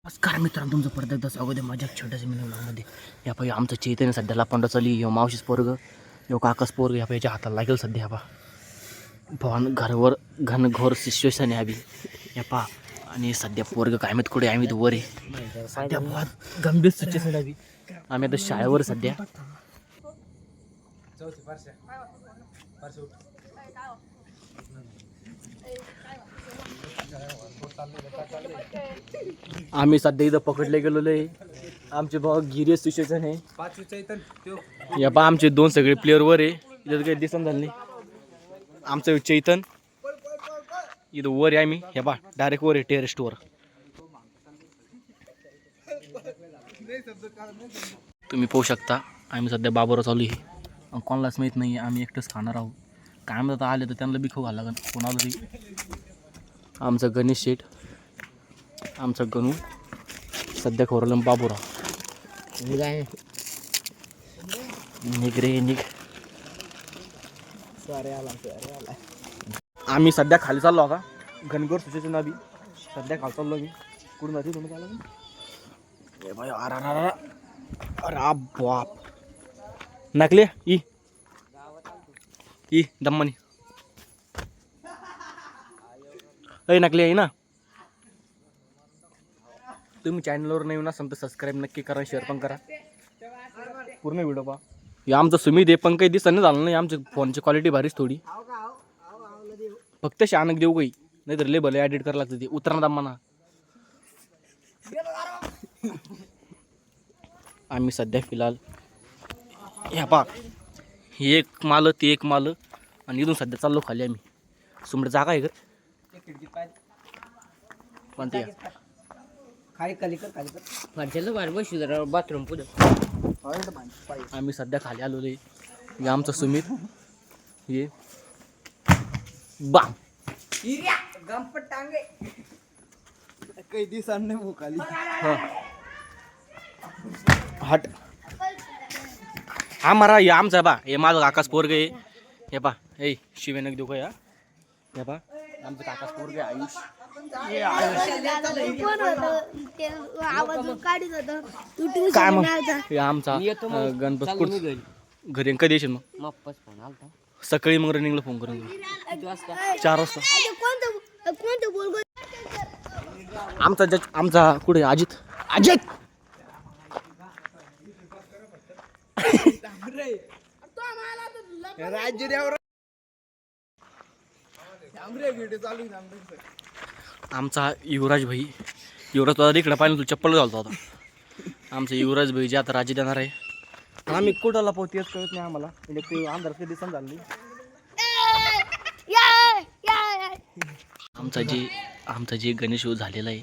नमस्कार मित्रांनो, तुमचं परत एकदा स्वागत आहे माझ्या छोट्याशा मिलनामध्ये. या पाहिजे आमचं चैतन्य सध्याला पंडा चालली यो मावशीच पोरग यो काकाच पोरग या पाहिजे हाताला लागेल सध्या. पा भवन घरवर घनघोर सिच्युएशन आहे अभि या पा. आणि सध्या पोरग काय माहीत कुठे आम्ही वर आहे सध्या. बहुत गंभीर सिच्युएशन अभि. आम्ही आता शाळेवर सध्या. आम्ही सध्या इथं पकडले गेलेलो आहे. आमचे भाऊ गिरियस सिच्युएशन आहे. या पा आमचे दोन सगळे प्लेअर वर आहे. इथं काही दिसन झालं नाही. आमचं चैतन इथं वर आहे. आम्ही हे पा डायरेक्ट वर आहे टेरेस्ट वर. तुम्ही पाहू शकता आम्ही सध्या बाबूराव चालू आहे. कोणालाच माहीत नाही आम्ही एकटंच खाणार आहोत. काय म्हणतात आले तर त्यांना बी खाऊ घाला लागेल कोणाला तरी. आमचं गणेश शेठ आमचा गणू सध्या खोरलं बाबूराव. निघ रे निघ. आम्ही सध्या खाली चाललो आता घनघोर सिच्युएशन आधी. सध्या खाली चाललो मी. कुठून जाते तुम्ही चालला ए भाई. अरे बाप नकले ई दम्मनी अय नकली आहे ना. तुम्ही चॅनलवर नवीन असाल तर सबस्क्राईब नक्की करा, शेअर पण करा. पूर्ण व्हिडिओ पहा. हे आमचं सुमित आहे पण काही दिसणं झालं नाही. आमची फोनची क्वालिटी भारीच थोडी. फक्त शानक देऊ काही नाही तर लेबल एडिट करायला लागतं ते उतरणार दामाना. आम्ही सध्या फिलहाल ह्या पा हे एक माल ते एक माल आणि इथून सध्या चाललो खाली आम्ही. सुमड जागा आहे का कोणती बाथरूम पुढे. आम्ही सध्या खाली आलो आहे. हे आमचं सुमित हे बाम काही दिवसांनी नाही भूक आली. हट हा मारा. हे आमचा बा हे माझं काकाच पोरग आहे. हे पा हे शिवेनक देऊ का या. हे पा आमचं काकाच पोरग आहे आयुष. काय मग हे आमचा गणपती घरी कधी येशील मग. सकाळी मग रनिंगला फोन करून 4 वाजता. आमचा कुठे अजित अजित आमचा युवराज भाई. युवराज तुझा इकडे पाहिलं तू चप्पल घालतो आता. आमचा युवराज भाई जे आता राजी देणार आहे. आम्ही कुठला पोहती तेच कळत नाही आम्हाला. म्हणजे अंधार कधी दिसून झाली. आमचा जे गणेश झालेला आहे.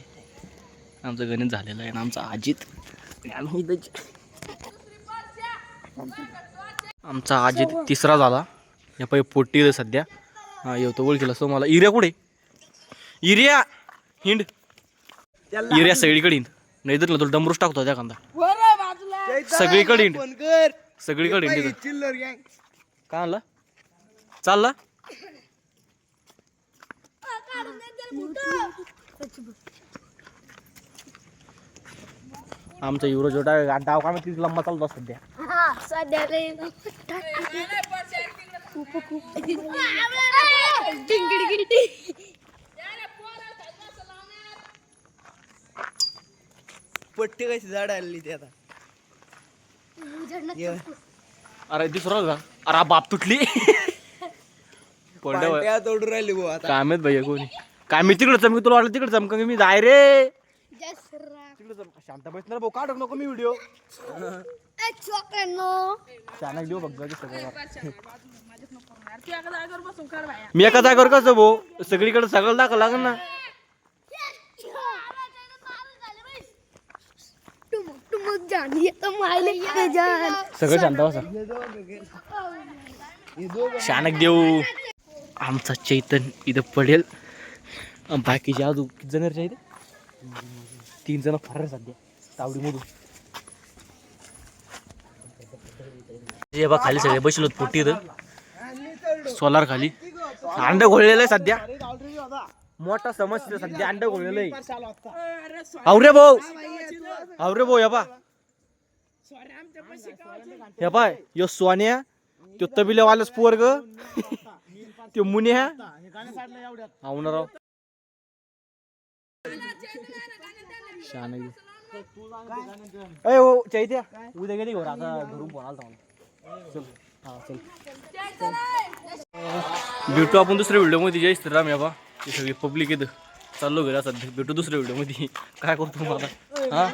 आमचा गणेश झालेला आहे आणि आमचा अजित आमचा अजित तिसरा झाला. या पाहिजे पोट्टी सध्या. हा येतो ओळखीला सो मला. इर्या कुठे इर्या हिंड. इर्या सगळीकडे हिंड नाही तर तो डमरूच टाकतो त्या कांदा. सगळीकडे हिंड सगळीकडे हिंड. काय आणला चालला. आमचा युवराज जोडा डाव का तिथे लंबा चालतो सध्या. पट्टी कशी झाड आली ती आता. अरे दुसरा का. अरे बाप तुटली. पट्ट्या तोडून राहिली भाऊ आता. काय माहित भैया कोणी. काय मी तिकडे चमकी तुला वाटलं तिकडे चमका मी जाय रे तिकडे. शांत बसणार भाऊ काढू नको मी व्हिडिओ. शानक देऊ बघ मी एका जागेवर कसं भाऊ सगळीकडे सगळं दाखव लागल ना. सगळं शांत बसा. शानक देऊ. आमचा चैतन इथं पडेल. बाकीचे अजून किती जण इथे 3 जण फार सध्या तावडीमधून. हे बा खाली सगळे बसलो पोटी इथं सोलार खाली. अंडा घोळलेलं आहे सध्या. मोठा समस्या सध्या अंड घोळलेलं आहे. आवरे भाऊ या पा हे पाय यो सोन्या तो तबिलेवालाच पोरग तो मुन्या राव शान अय हो चैत्या उद्या गेली घर आता घरून फोन आलता मला. चल हा चल भेटू आपण दुसऱ्या व्हिडिओ मध्ये. जय श्रीराम या बा ते सगळी पब्लिक येतं चाललो घरा सध्या. भेटू दुसऱ्या व्हिडिओ मध्ये. काय करतो मला हा